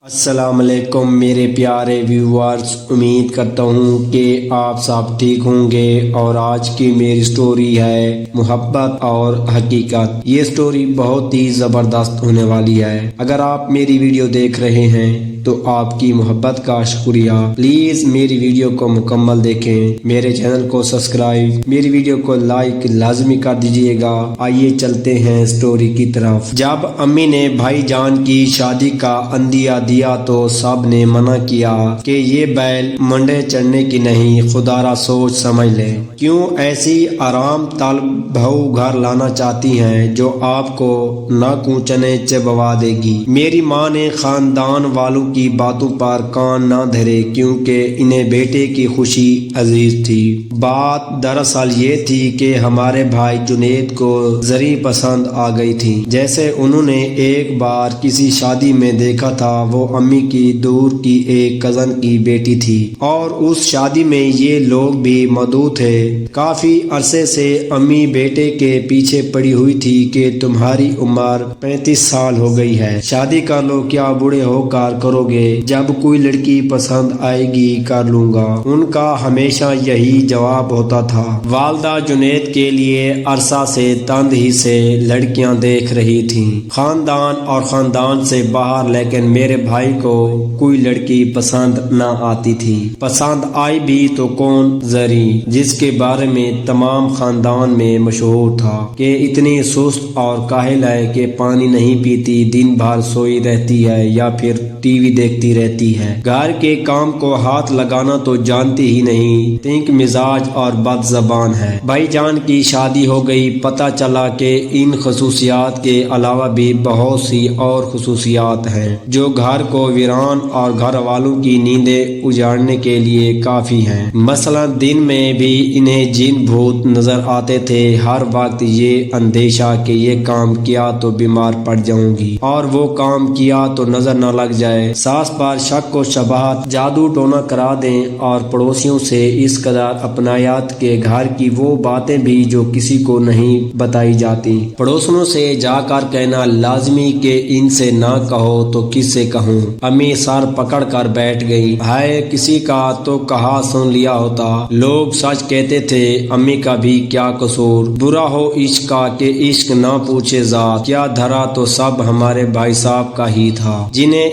السلام علیکم میرے پیارے ویورز، امید کرتا ہوں کہ آپ سب ٹھیک ہوں گے۔ اور آج کی میری سٹوری ہے محبت اور حقیقت۔ یہ سٹوری بہت ہی زبردست ہونے والی ہے۔ اگر آپ میری ویڈیو دیکھ رہے ہیں تو آپ کی محبت کا شکریہ۔ پلیز میری ویڈیو کو مکمل دیکھیں، میرے چینل کو سبسکرائب، میری ویڈیو کو لائک لازمی کر دیجئے گا۔ آئیے چلتے ہیں سٹوری کی طرف۔ جب امی نے بھائی جان کی شادی کا اندیا دیا تو سب نے منع کیا کہ یہ بیل منڈے چڑھنے کی نہیں، خدا را سوچ سمجھ لے۔ کیوں ایسی آرام طلب بہو گھر لانا چاہتی ہیں جو آپ کو نہ کوچنے چبوا دے گی؟ میری ماں نے خاندان والوں کی باتوں پر کان نہ دھرے کیونکہ انہیں بیٹے کی خوشی عزیز تھی۔ بات دراصل یہ تھی کہ ہمارے بھائی جنید کو زری پسند آ گئی تھی۔ جیسے انہوں نے ایک بار کسی شادی میں دیکھا تھا، وہ امی کی دور کی ایک کزن کی بیٹی تھی اور اس شادی میں یہ لوگ بھی مدعو تھے۔ کافی عرصے سے امی بیٹے کے پیچھے پڑی ہوئی تھی کہ تمہاری عمر 35 سال ہو گئی ہے، شادی کر لو، کیا بوڑھے ہو کر کرو گے؟ جب کوئی لڑکی پسند آئے گی کر لوں گا، ان کا ہمیشہ یہی جواب ہوتا تھا۔ والدہ جنید کے لیے عرصہ سے تند ہی سے لڑکیاں دیکھ رہی تھیں، خاندان اور خاندان سے باہر، لیکن میرے بھائی کو کوئی لڑکی پسند نہ آتی تھی۔ پسند آئی بھی تو کون؟ زری، جس کے بارے میں تمام خاندان میں مشہور تھا کہ اتنی سست اور کاہل ہے کہ پانی نہیں پیتی، دن بھر سوئی رہتی ہے یا پھر ٹی وی دیکھتی رہتی ہے، گھر کے کام کو ہاتھ لگانا تو جانتی ہی نہیں، تنگ مزاج اور بد زبان ہے۔ بھائی جان کی شادی ہو گئی، پتہ چلا کہ ان خصوصیات کے علاوہ بھی بہت سی اور خصوصیات ہیں جو گھر کو ویران اور گھر والوں کی نیندیں اجاڑنے کے لیے کافی ہیں۔ مثلا دن میں بھی انہیں جن بھوت نظر آتے تھے، ہر وقت یہ اندیشہ کہ یہ کام کیا تو بیمار پڑ جاؤں گی اور وہ کام کیا تو نظر نہ لگ جائے، ساس پر شک و شبہات جادو ٹونا کرا دیں، اور پڑوسیوں سے اس قدر اپنایت کے گھر کی وہ باتیں بھی جو کسی کو نہیں بتائی جاتی، پڑوسنوں سے جا کر کہنا لازمی کہ ان سے نہ کہو تو کس سے کہوں؟ امی سر پکڑ کر بیٹھ گئی، ہائے کسی کا تو کہا سن لیا ہوتا، لوگ سچ کہتے تھے، امی کا بھی کیا قصور؟ برا ہو عشق کا کہ عشق نہ پوچھے ذات، کیا دھرا تو سب ہمارے بھائی صاحب کا ہی تھا، جنہیں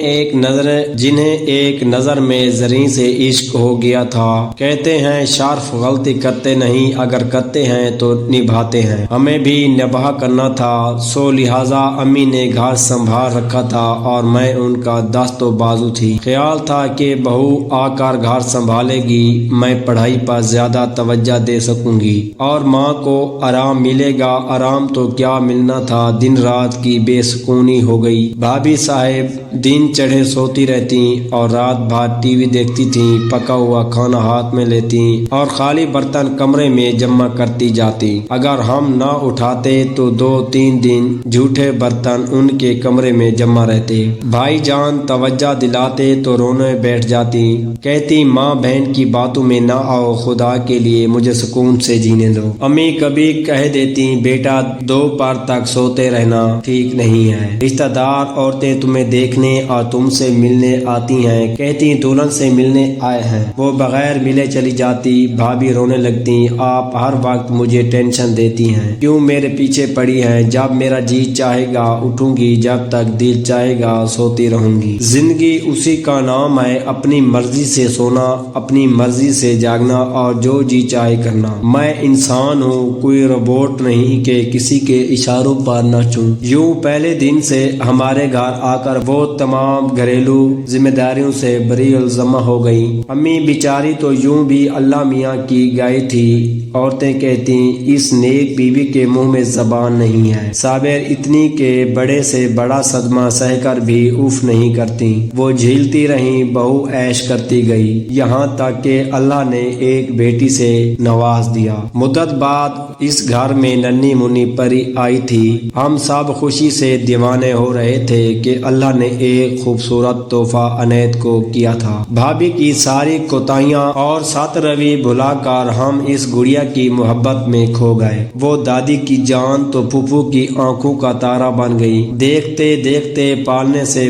ایک نظر میں زری سے عشق ہو گیا تھا۔ کہتے ہیں شرف غلطی کرتے نہیں، اگر کرتے ہیں تو نبھاتے ہیں، ہمیں بھی نبھا کرنا تھا، سو لہذا امی نے گھر سنبھال رکھا تھا اور میں ان کا دست و بازو تھی۔ خیال تھا کہ بہو آ کر گھر سنبھالے گی، میں پڑھائی پر زیادہ توجہ دے سکوں گی اور ماں کو آرام ملے گا۔ آرام تو کیا ملنا تھا، دن رات کی بے سکونی ہو گئی۔ بھابھی صاحب دن چڑھے سوتی رہتی اور رات بھر ٹی وی دیکھتی تھیں، پکا ہوا کھانا ہاتھ میں لیتی اور خالی برتن کمرے میں جمع کرتی جاتی۔ اگر ہم نہ اٹھاتے تو 2-3 دن جھوٹے برتن ان کے کمرے میں جمع رہتے۔ بھائی جان توجہ دلاتے تو رونے بیٹھ جاتی، کہتی ماں بہن کی باتوں میں نہ آؤ، خدا کے لیے مجھے سکون سے جینے دو۔ امی کبھی کہہ دیتی بیٹا 2 پر تک سوتے رہنا ٹھیک نہیں ہے، رشتہ دار عورتیں تمہیں دیکھنے اور تم سے ملنے آتی ہیں، کہتی دلہن سے ملنے آئے ہیں، وہ بغیر ملے چلی جاتی۔ بھابھی رونے لگتی، آپ ہر وقت مجھے ٹینشن دیتی ہیں، کیوں میرے پیچھے پڑی ہیں؟ جب میرا جی چاہے گا اٹھوں گی، جب تک دل چاہے گا سوتی رہوں گی۔ زندگی اسی کا نام ہے، اپنی مرضی سے سونا، اپنی مرضی سے جاگنا اور جو جی چاہے کرنا۔ میں انسان ہوں، کوئی روبوٹ نہیں کہ کسی کے اشاروں پر ناچوں۔ یوں پہلے دن سے ہمارے گھر آ کر وہ تمام گھریلو ذمہ داریوں سے بری الزمہ ہو گئی۔ امی بیچاری تو یوں بھی اللہ میاں کی گائے تھی، عورتیں کہتی اس نیک بیوی کے منہ میں زبان نہیں ہے، صابر اتنی کہ بڑے سے بڑا صدمہ سہ کر بھی اف نہیں کرتی، وہ جھیلتی رہیں، بہو عیش کرتی گئی، یہاں تک کہ اللہ نے ایک بیٹی سے نواز دیا۔ مدت بعد اس گھر میں ننھی منی پری آئی تھی، ہم سب خوشی سے دیوانے ہو رہے تھے کہ اللہ نے ایک خوبصورت تحفہ عنایت کو کیا تھا۔ بھابھی کی ساری کوتاہیاں اور سات روی بھلا کر ہم اس گڑیا کی محبت میں کھو گئے۔ وہ دادی کی جان تو پھوپھو کی آنکھوں کا تارا بن گئی، دیکھتے دیکھتے پالنے سے